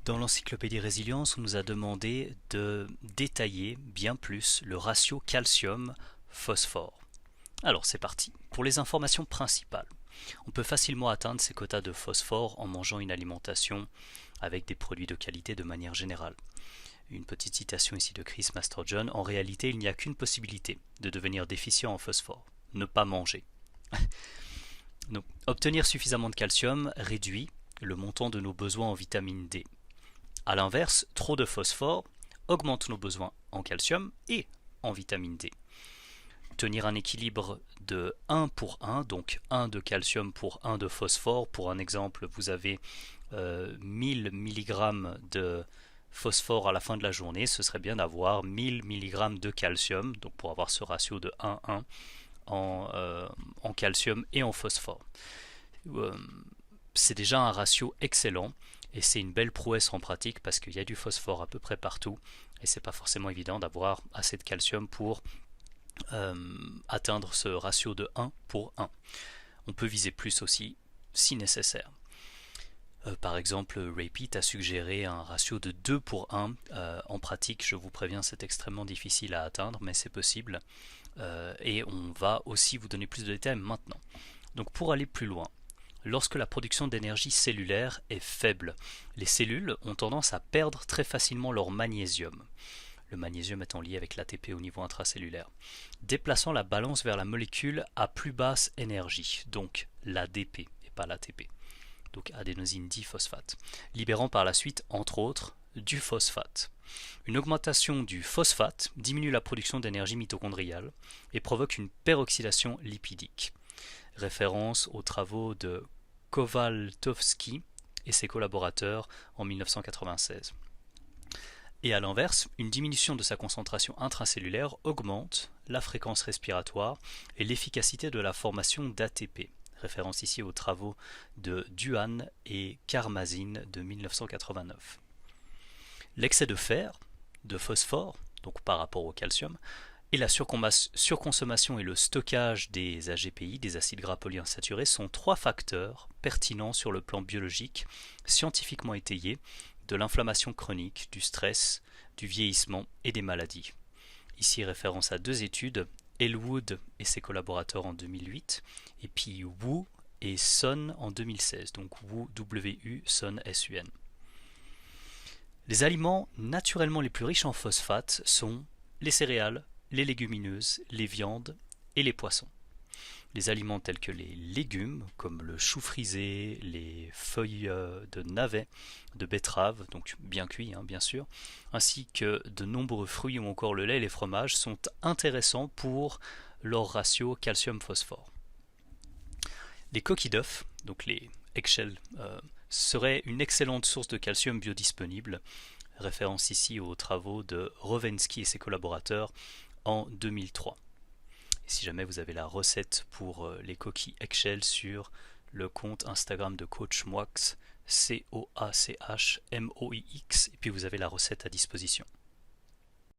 Dans l'encyclopédie Résilience, on nous a demandé de détailler bien plus le ratio calcium-phosphore. Alors c'est parti. Pour les informations principales, on peut facilement atteindre ces quotas de phosphore en mangeant une alimentation avec des produits de qualité de manière générale. Une petite citation ici de Chris Masterjohn. En réalité, il n'y a qu'une possibilité de devenir déficient en phosphore. Ne pas manger. Donc, obtenir suffisamment de calcium réduit le montant de nos besoins en vitamine D. A l'inverse, trop de phosphore augmente nos besoins en calcium et en vitamine D. Tenir un équilibre de 1 pour 1, donc 1 de calcium pour 1 de phosphore. Pour un exemple, vous avez 1000 mg de phosphore à la fin de la journée, ce serait bien d'avoir 1000 mg de calcium, donc pour avoir ce ratio de 1-1 en calcium et en phosphore. C'est déjà un ratio excellent et c'est une belle prouesse en pratique parce qu'il y a du phosphore à peu près partout et c'est pas forcément évident d'avoir assez de calcium pour atteindre ce ratio de 1 pour 1. On peut viser plus aussi si nécessaire. Par exemple, Repeat a suggéré un ratio de 2 pour 1. En pratique, je vous préviens, c'est extrêmement difficile à atteindre, mais c'est possible. Et on va aussi vous donner plus de détails maintenant. Donc pour aller plus loin, lorsque la production d'énergie cellulaire est faible, les cellules ont tendance à perdre très facilement leur magnésium. Le magnésium étant lié avec l'ATP au niveau intracellulaire, déplaçant la balance vers la molécule à plus basse énergie, donc l'ADP et pas l'ATP. Donc adénosine diphosphate, libérant par la suite, entre autres, du phosphate. Une augmentation du phosphate diminue la production d'énergie mitochondriale et provoque une peroxydation lipidique. Référence aux travaux de Kowaltowski et ses collaborateurs en 1996. Et à l'inverse, une diminution de sa concentration intracellulaire augmente la fréquence respiratoire et l'efficacité de la formation d'ATP. Référence ici aux travaux de Duhan et Karmazin de 1989. L'excès de fer, de phosphore, donc par rapport au calcium, et la surconsommation et le stockage des AGPI, des acides gras polyinsaturés, sont trois facteurs pertinents sur le plan biologique, scientifiquement étayés, de l'inflammation chronique, du stress, du vieillissement et des maladies. Ici référence à deux études, Elwood et ses collaborateurs en 2008, et puis Wu et Sun en 2016, donc Wu, W-U, Sun, S-U-N. Les aliments naturellement les plus riches en phosphate sont les céréales, les légumineuses, les viandes et les poissons. Les aliments tels que les légumes, comme le chou frisé, les feuilles de navet, de betterave, donc bien cuits bien sûr, ainsi que de nombreux fruits ou encore le lait et les fromages sont intéressants pour leur ratio calcium-phosphore. Les coquilles d'œufs, donc les eggshells, seraient une excellente source de calcium biodisponible, référence ici aux travaux de Rowensky et ses collaborateurs en 2003. Et si jamais vous avez la recette pour les coquilles eggshell sur le compte Instagram de Coach Moix, C-O-A-C-H-M-O-I-X, et puis vous avez la recette à disposition.